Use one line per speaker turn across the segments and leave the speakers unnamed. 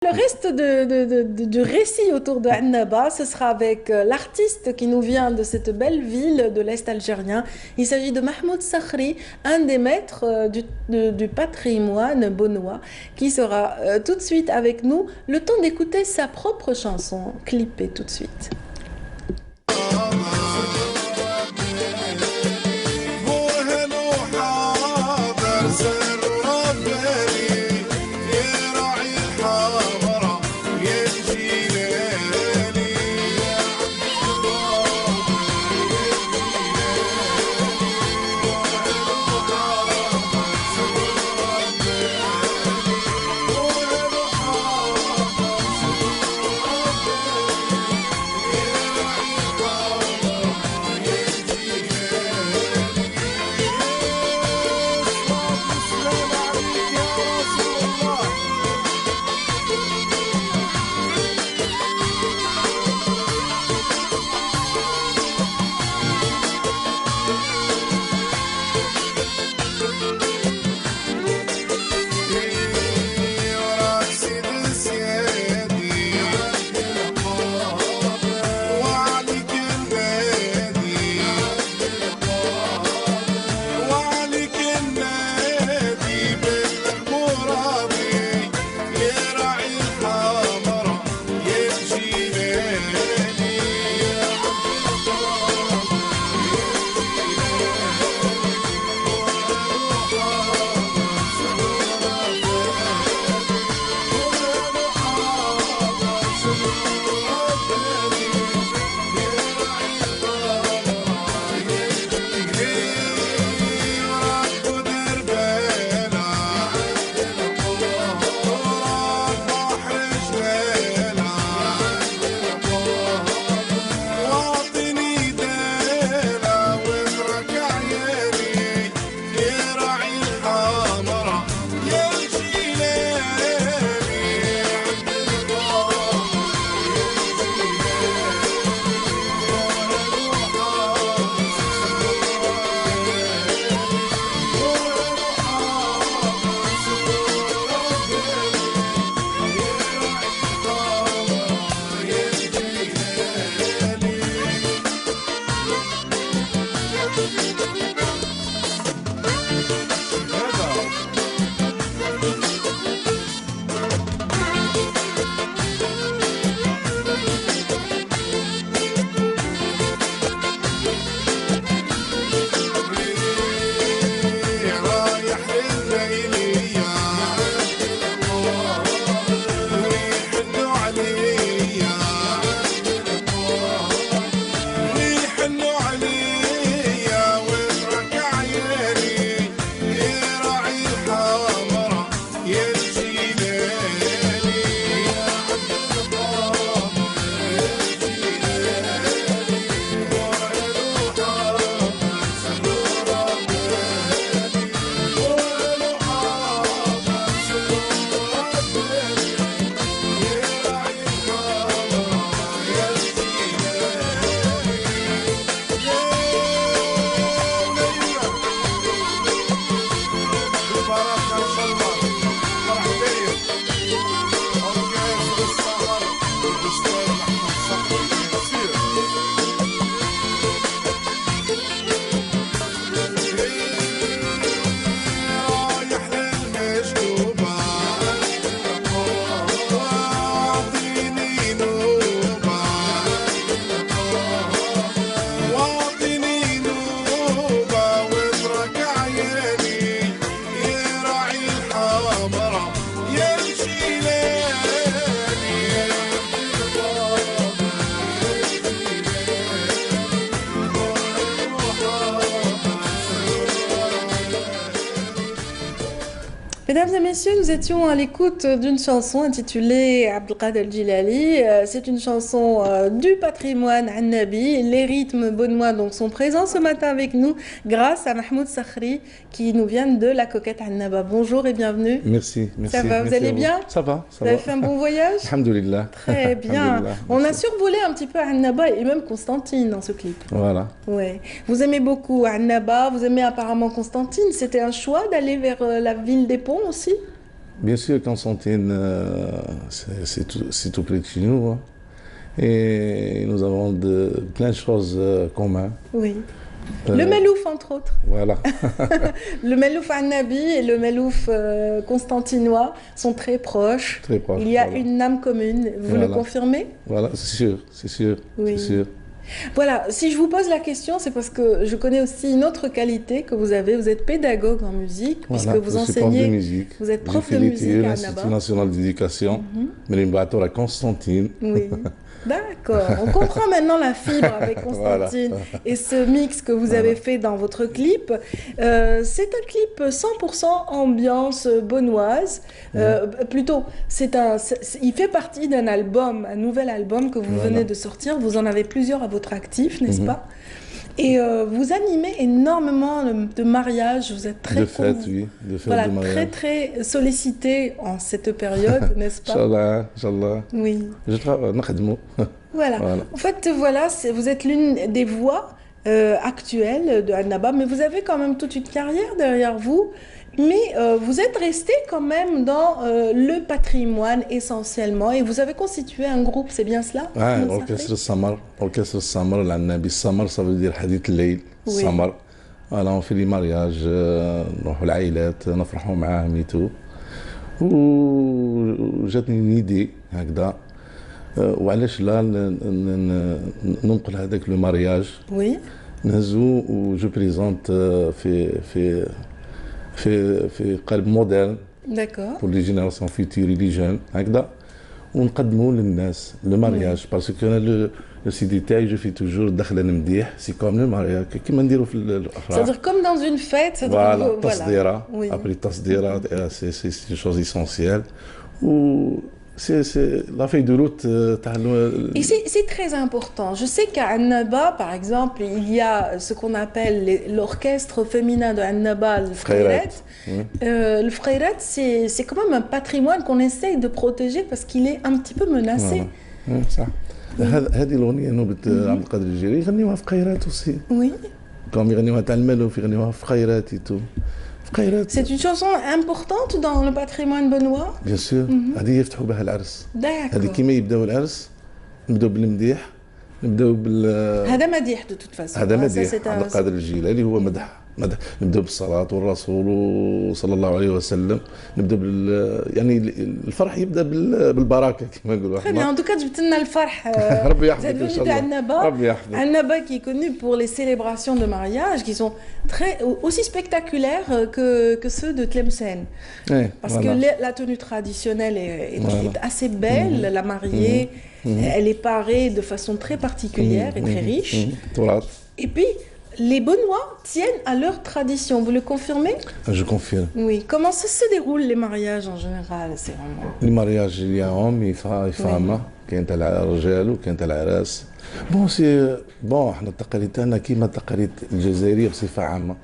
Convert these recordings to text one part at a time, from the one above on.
Le reste du récit autour de Annaba, ce sera avec l'artiste qui nous vient de cette belle ville de l'Est algérien. Il s'agit de Mahmoud Sakhri, un des maîtres du patrimoine beaunois, qui sera tout de suite avec nous. Le temps d'écouter sa propre chanson, clippée tout de suite. Mesdames et messieurs, nous étions à l'écoute d'une chanson intitulée Abdelkader Djilali. C'est une chanson du patrimoine Annabi. Les rythmes beaunois donc sont présents ce matin avec nous grâce à Mahmoud Sakhri qui nous vient de la coquette Annaba. Bonjour et bienvenue.
Merci, merci.
Ça va, vous allez bien?
Ça va, ça
va. Vous
va.
avez fait un bon voyage?
Alhamdoulilah.
Très bien. On a survolé un petit peu Annaba et même Constantine dans ce clip.
Voilà.
Ouais. Vous aimez beaucoup Annaba, vous aimez apparemment Constantine. C'était un choix d'aller vers la ville des ponts aussi?
Bien sûr, Constantine, c'est tout près de chez nous, hein. Et nous avons plein de choses communes.
Oui. Le
Euh,
Melouf, entre autres.
voilà,
Le Melouf Annabi et le Melouf constantinois sont très proches.
très proche.
Il y a
Voilà,
une âme commune. Vous le
voilà,
confirmez?
voilà, c'est sûr, c'est sûr, c'est
Oui.
sûr.
Voilà, si je vous pose la question, c'est parce que je connais aussi une autre qualité que vous avez. Vous êtes pédagogue en musique, puisque
Voilà,
vous
je suis prof de
enseignez,
musique.
vous êtes
J'ai
prof
fait
de musique
l'ITE,
à
l'Institut
Annaba.
national d'éducation, mais à Constantine.
Oui, d'accord. On comprend maintenant la fibre avec
Voilà,
Constantine et ce mix que vous avez
voilà.
fait dans votre clip. C'est un clip 100% ambiance bonnoise. Plutôt, il fait partie d'un album, un nouvel album que vous venez
Voilà.
de sortir. Vous en avez plusieurs à votre actif, n'est-ce
Mhm.
pas? Et vous animez énormément de mariages. Vous êtes
De
très
fête, oui, de fête
voilà,
de
très
mariage.
très sollicité en cette période, n'est-ce pas?
Inch'Allah, Inch'Allah.
Oui.
Je travaille, نخدمو.
Voilà.
Voilà.
En fait, voilà, vous êtes l'une des voix actuelles de Annaba, mais vous avez quand même toute une carrière derrière vous. Mais vous êtes resté quand même dans le patrimoine essentiellement et vous avez constitué un groupe, c'est bien cela,
Ah,
Mahmoud
orchestre
Sakhri?
السمر orchestre السمر العنابي السمر ça veut dire حديث الليل
Oui,
السمر. Voilà, on fait les mariages, نروحوا العائلات نفرحوا معاهم ايتو. وجاتني une idée هكذا وعلاش لا ننقل هذاك لو مارياج
oui,
نهزو وجو بريزونت في قالب مودرن
d'accord.
pour les générations futures et les jeunes هكذا ونقدموا للناس لو مارياج باسكو انا لو سي دي تاعي جو في توجور دخله نمديح سي كوم لو مارياج كيما نديروا في الافراح.
C'est-à-dire comme dans une fête, c'est-à-dire
فوالا
voilà.
تصديره
Oui.
ابري تصديره سي une chose essentielle و سي لا في دو روت تاع
Et c'est très important. Je sais qu'à Annaba, par exemple, il y a ce qu'on appelle l'orchestre féminin de Annaba, le Freyret. Le Freyret, c'est quand même un patrimoine qu'on essaye de protéger parce qu'il est un petit peu menacé.
صح. هذه الاغنيه نوبه عبد القادر الجيري يغنيوها في قيرات وسي
Oui.
كوم يغنيوها تاع الملوف يغنيوها في قيرات في قيرات.
C'est une chanson importante dans le patrimoine benoît.
بيان سور هذه يفتحوا بها العرس. هذه
D'accord.
كيما يبداو العرس نبداو بالمديح نبداو
هذا مديح de toute façon.
هذا
Ça,
مديح
c'est
عبد القادر الجيلاني هو مدح نبداو بالصلاة والرسول صلى الله عليه وسلم نبداو يعني الفرح يبدا بالبركة كما نقولوا
Très bien. En
احنا.
tout cas, جبت لنا الفرح.
ربي
Vous
يحفظك
êtes
ان
venu
شاء
de
الله.
Annaba.
ربي يحفظك.
Annaba qui est connu pour les célébrations de mariage qui sont aussi spectaculaires que ceux de Tlemcen.
ايه
Parce que
فوالا.
la tenue traditionnelle
Voilà.
est assez belle. La mariée, elle est parée de façon très particulière et très riche.
تراث.
Et puis, les Benoît tiennent à leur tradition. Vous le confirmez?
جو كونفيرم.
Oui. Comment ça se déroule les mariages en général? C'est vraiment...
المارياج اليوم يفهمه كاين تاع الرجال وكاين تاع العراس. بون سي بون احنا التقاليد تاعنا كيما التقاليد الجزائريه بصفه عامه.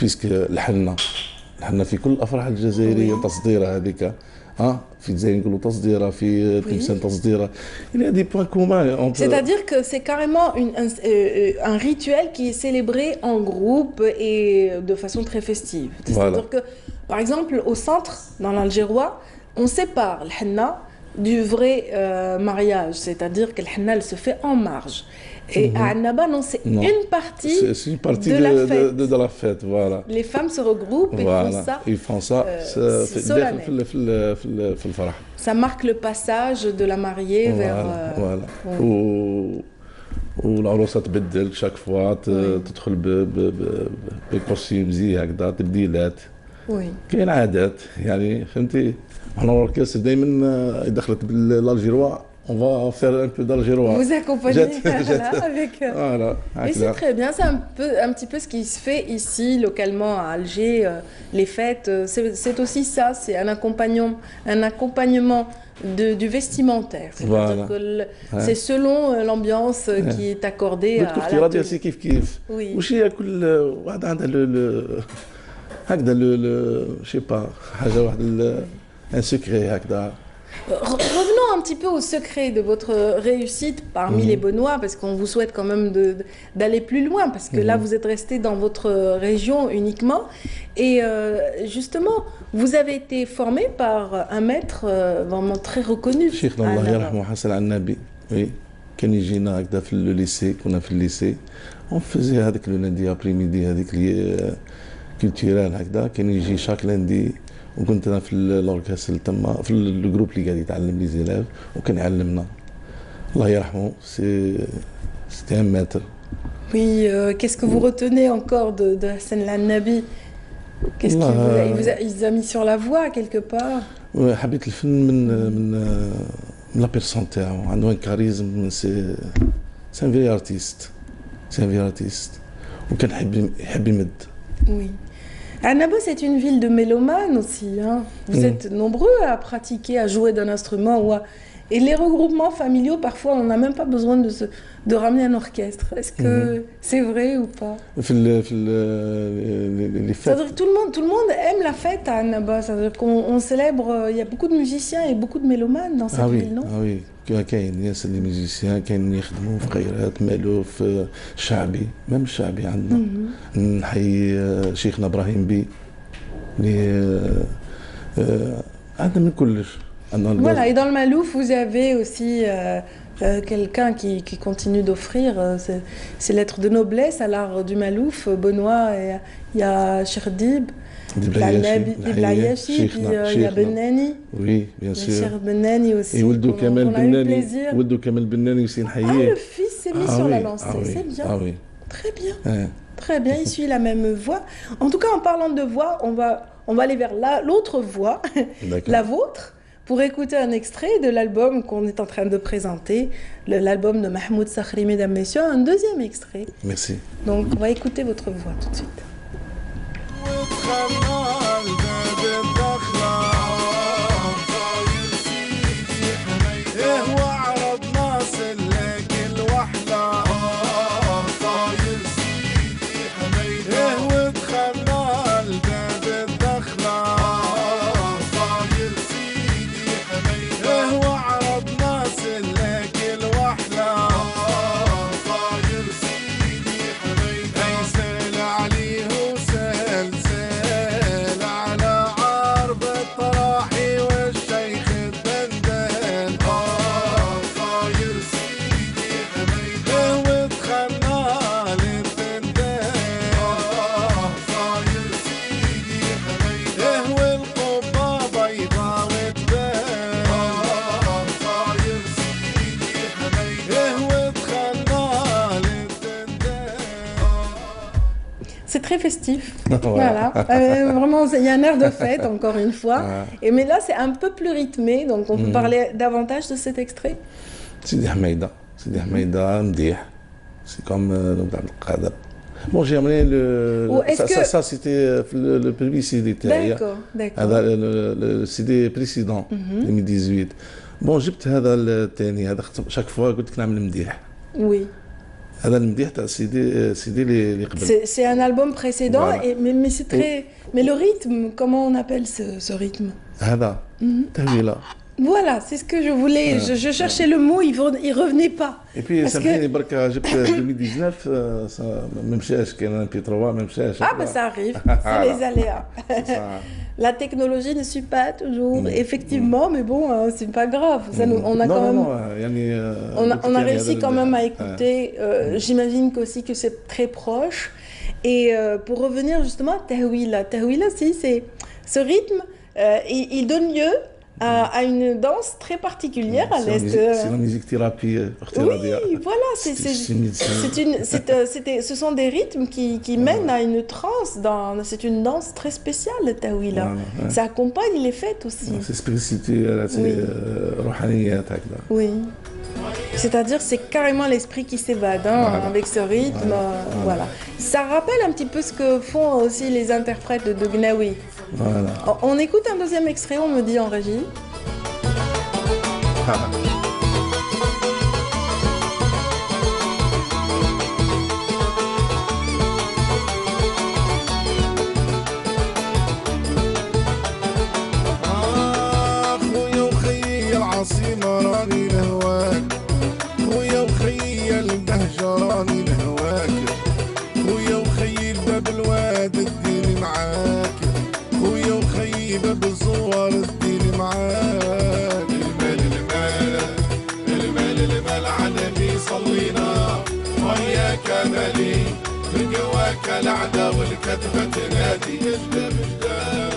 بيسك الحنه في كل الافراح الجزائريه تصديره هذيك في الجزائر نقولوا تصديره في تلمسان تصديره. Il y a des points communs.
C'est-à-dire que c'est carrément un rituel qui est célébré en groupe et de façon très festive. C'est-à-dire que, par exemple, au centre, dans l'Algérois, on sépare le henna du vrai mariage. C'est-à-dire que le henna, elle se fait en marge. Et à Annaba, non, c'est une partie, de la fête.
De la fête, voilà.
Les femmes se regroupent et
voilà.
font ça.
Ils font ça
solennel.
في الفرح.
Ça marque le passage de la mariée vers...
voilà. والعروسه تبدل شاك فوا تدخل بكوستيم زي هكذا تبديلات.
Oui.
كاين عادات يعني فهمتي. احنا الاوركستر دائما دخلت بالالجيروا on va faire un peu d'algérois.
Vous accompagnez avec...
Voilà.
Et c'est très bien, c'est un petit peu ce qui se fait ici, localement à Alger, les fêtes, c'est aussi ça, c'est un accompagnement du vestimentaire. C'est-à-dire que c'est selon l'ambiance qui est accordée à la tenue.
كيف كيف.
Oui.
وش هي كل واحد عندها هكذا شي با حاجه واحد ان سكري هكذا
Revenons un petit peu au secret de votre réussite parmi les Benoît, parce qu'on vous souhaite quand même d'aller plus loin, parce que là, vous êtes resté dans votre région uniquement. Et justement, vous avez été formé par un maître vraiment très reconnu.
شيخنا الله يرحمه حسن العنابي وي كان يجينا هكذا في الليسي كنا في الليسي اون فيزي هذاك لو لاندي ابريميدي هذيك لي كولتورال هكذا كان يجي شاك لاندي وكنت انا في الاوركسترا تما في الجروب اللي قاعد يتعلم لي زيلاف وكان يعلمنا الله يرحمه سيتي ان ماتر.
Oui, qu'est-ce que vous retenez encore de Hassan Al-Nabi? Qu'est-ce qu'il vous a mis sur la voie quelque part?
حبيت الفن من لا بيرسون تاعو عنده ان كاريزم سي ان فيري ارتيست سي ان فيري ارتيست وكان يحب يمد.
Oui. Annaba, c'est une ville de mélomanes aussi. Hein. Vous êtes nombreux à pratiquer, à jouer d'un instrument. Et les regroupements familiaux, parfois, on n'a même pas besoin de ramener un orchestre. Est-ce que c'est vrai ou pas?
Les fêtes.
C'est-à-dire que tout le monde aime la fête à Annaba. C'est-à-dire qu'on célèbre, il y a beaucoup de musiciens et beaucoup de mélomanes dans cette ville, non?
Ah oui, كاين ناس اللي ميوزيسيان كاين يخدموا في خيرات مالو في شعبي ميم الشعبي عندنا نحيي شيخنا ابراهيم بي اللي عندنا من كلش.
Voilà, et dans le Malouf, vous avez aussi quelqu'un qui continue d'offrir ses lettres de noblesse à l'art du Malouf, Benoît, et il y a Cherdib, Diblayashi, puis il y a Benani.
Oui, bien sûr.
Cher Benani aussi.
Et Ouldo Kamel Benani. Ouldo Kamel Benani aussi.
Ah, le fils s'est mis sur la lancée, c'est bien.
Ah oui.
Très bien. Très bien, il suit la même voie. En tout cas, en parlant de voix, on va aller vers l'autre voix, la vôtre, pour écouter un extrait de l'album qu'on est en train de présenter, l'album de Mahmoud Sakhri, mesdames, messieurs, un deuxième extrait.
Merci.
Donc, on va écouter votre voix tout de suite. C'est très festif, voilà. Vraiment, il y a un air de fête, encore une fois. Mais là, c'est un peu plus rythmé, donc on peut parler davantage de cet extrait.
Sidi Hmeida, Mdih. C'est comme Abdel Qader. Bon, j'ai amené ça c'était le premier CD.
D'accord.
Le CD précédent, 2018. Bon, جبت هذا الثاني هذا chaque fois قلت لك نعمل مديح.
Oui.
هذا المديح تاع CD اللي قبل.
C'est un album précédent, voilà. mais c'est très. Mais le rythme, comment on appelle ce rythme?
هذا تهويلة.
Voilà, c'est ce que je voulais. Je cherchais le mot, il revenait pas.
Et puis سامحيني بركة جبت 2019 ما مشاش كان un P3 ما مشاش.
Ah ben ça arrive, c'est les aléas. La technologie ne suit pas toujours, effectivement, mais bon, c'est pas grave. Ça nous, on a quand même. On a réussi quand même à écouter. J'imagine qu'aussi que c'est très proche. Et pour revenir justement à Tahwila, c'est ce rythme, il donne lieu à une danse très particulière à l'Est.
C'est la musique thérapie.
Oui, voilà, ce sont des rythmes qui mènent à une transe. C'est une danse très spéciale, le Tahwila. Ça accompagne les fêtes aussi.
C'est spirituel, c'est rohaniyat.
Oui. C'est-à-dire, c'est carrément l'esprit qui s'évade avec ce rythme. Voilà. Ça rappelle un petit peu ce que font aussi les interprètes de Gnawi.
Voilà.
On écoute un deuxième extrait, on me dit en régie.
ديما راني نهواك خويا وخيي البهجة راني نهواك خويا وخيي الباب الواد اديني معاك خويا وخيي باب الزوار اديني معاك المال المال المال المال على نبي صلينا وياك مالي من قواك العدا والكتبة تنادي مجدة مجدة.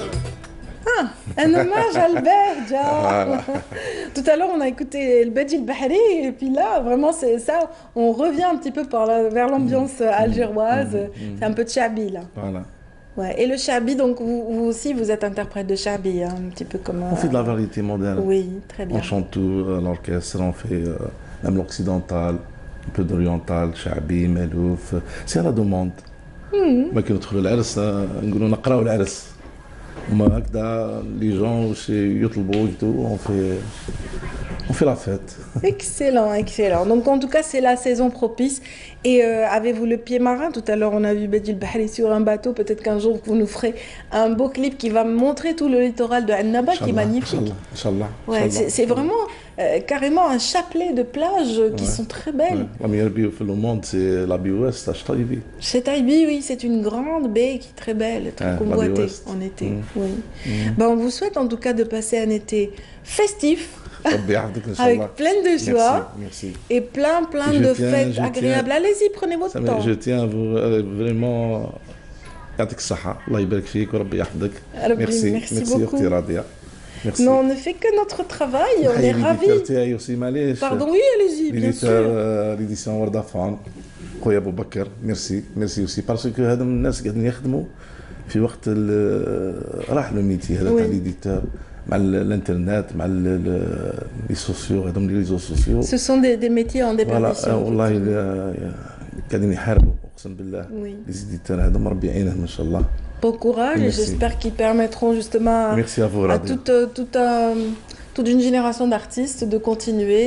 Un hommage à Al-Bahja. Tout à l'heure, on a écouté le Bedji el-Bahri, et puis là, vraiment, c'est ça. On revient un petit peu vers l'ambiance algéroise. C'est un peu de Chabi, là.
Voilà.
Ouais. Et le Chabi, donc vous aussi, vous êtes interprète de Chabi, hein, un petit peu comme.
On fait de la variété moderne.
Oui, très bien.
On chante tout à l'orchestre, on fait même l'occidental, un peu d'oriental, Chabi, Melouf. C'est à la demande. ما كي ندخلوا العرس نقولوا نقراو العرس وما هكذا لي جون واش يطلبوا يكتبوا on fait la fête.
Excellent, excellent. Donc en tout cas, c'est la saison propice. Et avez-vous le pied marin? Tout à l'heure, on a vu Bedji el-Bahri sur un bateau. Peut-être qu'un jour, vous nous ferez un beau clip qui va montrer tout le littoral de Annaba, qui est magnifique.
Inch'Allah.
Ouais, c'est vraiment carrément un chapelet de plages qui sont très belles.
La meilleure baie au monde, c'est la baie ouest à Ch'taïbi.
Chez Taïbi, oui, c'est une grande baie qui est très belle, très convoitée en été. Oui. Ben, on vous souhaite en tout cas de passer un été festif. Avec plein de joie.
Merci.
Et plein de fêtes agréables. Allez-y, prenez votre temps.
Je tiens à vous vraiment يعطيك الصحة الله يبارك فيك وربي يحفظك.
Merci beaucoup.
أختي راضية. Merci.
Non, on ne fait que notre travail, on est ravis. Pardon, oui, allez-y, bien sûr.
L'édition Warda Fan خويا أبو بكر ميرسي aussi parce que هذا من الناس قاعدين يخدموا في وقت راح لو ميتي هذا تاع ليديتور مع الانترنت مع لي سوسيو هذوم لي ريزو سوسيو.
Ce sont des métiers en déperdition.
والله قاعدين يحاربوا اقسم بالله لي زيديتور هذوم ربي يعينهم ان شاء الله.
Bon courage et j'espère qu'ils permettront justement à toute une génération d'artistes de continuer,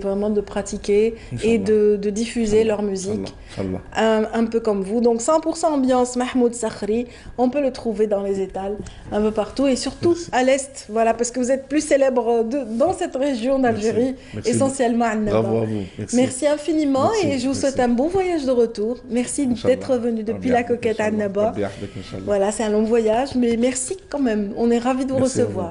vraiment de pratiquer et de diffuser leur musique, un peu comme vous. Donc 100% ambiance Mahmoud Sakhri, on peut le trouver dans les étals, un peu partout et surtout à l'Est, voilà, parce que vous êtes plus célèbre dans cette région d'Algérie, essentiellement à Annaba.
Bravo à vous.
Merci infiniment et je vous souhaite un bon voyage de retour. Merci d'être venu depuis la coquette à Annaba. Voilà, c'est un long voyage, mais merci quand même, on est ravis de vous recevoir.